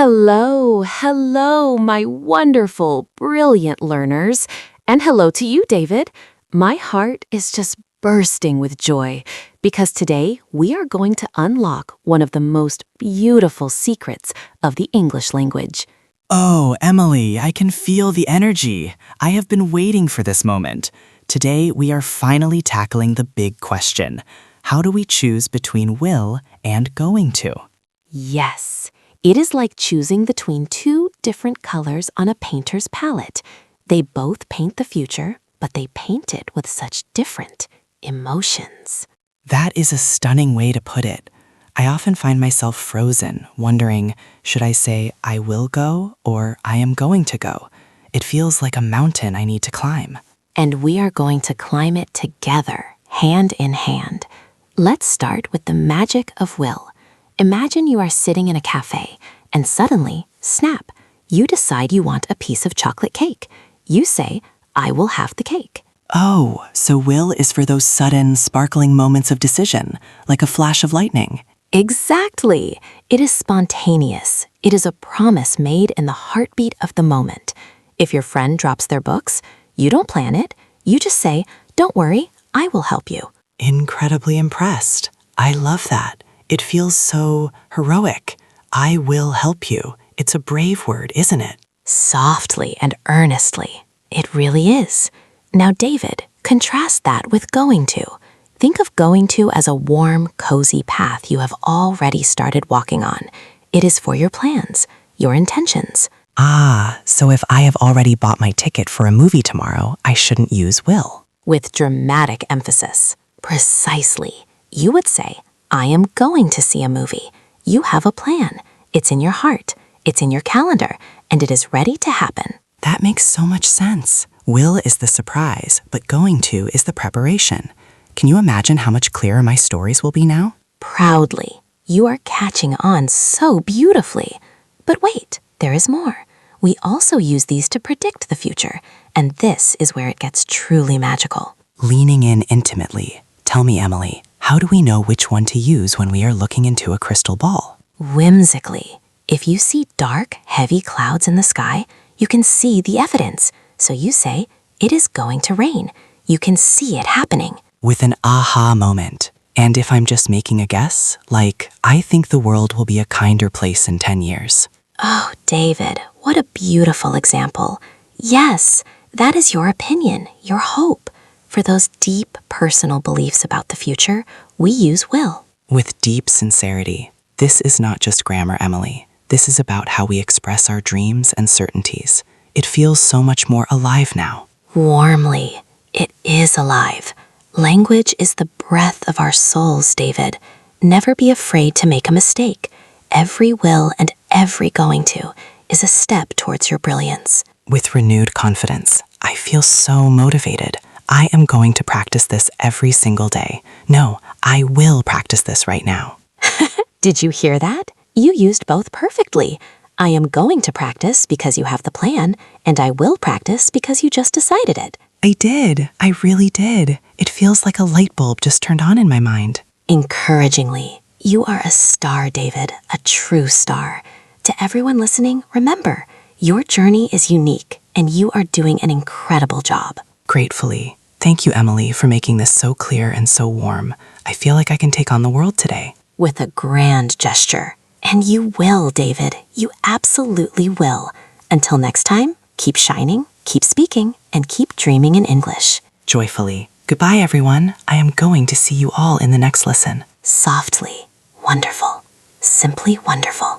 Hello, my wonderful, brilliant learners. And hello to you, David. My heart is just bursting with joy because today we are going to unlock one of the most beautiful secrets of the English language. Oh, Emily, I can feel the energy. I have been waiting for this moment. Today, we are finally tackling the big question. How do we choose between will and going to? Yes, it is like choosing between two different colors on a painter's palette. They both paint the future, but they paint it with such different emotions. That is a stunning way to put it. I often find myself frozen, wondering, should I say I will go or I am going to go? It feels like a mountain I need to climb. And we are going to climb it together, hand in hand. Let's start with the magic of will. Imagine you are sitting in a cafe, and suddenly, snap, you decide you want a piece of chocolate cake. You say, I will have the cake. Oh, so will is for those sudden, sparkling moments of decision, like a flash of lightning. Exactly. It is spontaneous. It is a promise made in the heartbeat of the moment. If your friend drops their books, you don't plan it. You just say, don't worry, I will help you. Incredibly impressed. I love that. It feels so heroic. I will help you. It's a brave word, isn't it? Softly and earnestly. It really is. Now, David, contrast that with going to. Think of going to as a warm, cozy path you have already started walking on. It is for your plans, your intentions. Ah, so if I have already bought my ticket for a movie tomorrow, I shouldn't use will. With dramatic emphasis. Precisely. You would say, I am going to see a movie. You have a plan. It's in your heart. It's in your calendar. And it is ready to happen. That makes so much sense. Will is the surprise, but going to is the preparation. Can you imagine how much clearer my stories will be now? Proudly. You are catching on so beautifully. But wait, there is more. We also use these to predict the future. And this is where it gets truly magical. Leaning in intimately. Tell me, Emily, how do we know which one to use when we are looking into a crystal ball? Whimsically. If you see dark, heavy clouds in the sky, you can see the evidence. So you say, it is going to rain. You can see it happening. With an aha moment. And if I'm just making a guess, like, I think the world will be a kinder place in 10 years. Oh, David, what a beautiful example. Yes, that is your opinion, your hope. For those deep personal beliefs about the future, we use will. With deep sincerity. This is not just grammar, Emily. This is about how we express our dreams and certainties. It feels so much more alive now. Warmly. It is alive. Language is the breath of our souls, David. Never be afraid to make a mistake. Every will and every going to is a step towards your brilliance. With renewed confidence, I feel so motivated. I am going to practice this every single day. No, I will practice this right now. Did you hear that? You used both perfectly. I am going to practice because you have the plan, and I will practice because you just decided it. I did. I really did. It feels like a light bulb just turned on in my mind. Encouragingly, you are a star, David, a true star. To everyone listening, remember, your journey is unique, and you are doing an incredible job. Gratefully. Thank you, Emily, for making this so clear and so warm. I feel like I can take on the world today. With a grand gesture. And you will, David. You absolutely will. Until next time, keep shining, keep speaking, and keep dreaming in English. Joyfully. Goodbye, everyone. I am going to see you all in the next lesson. Softly. Wonderful. Simply wonderful.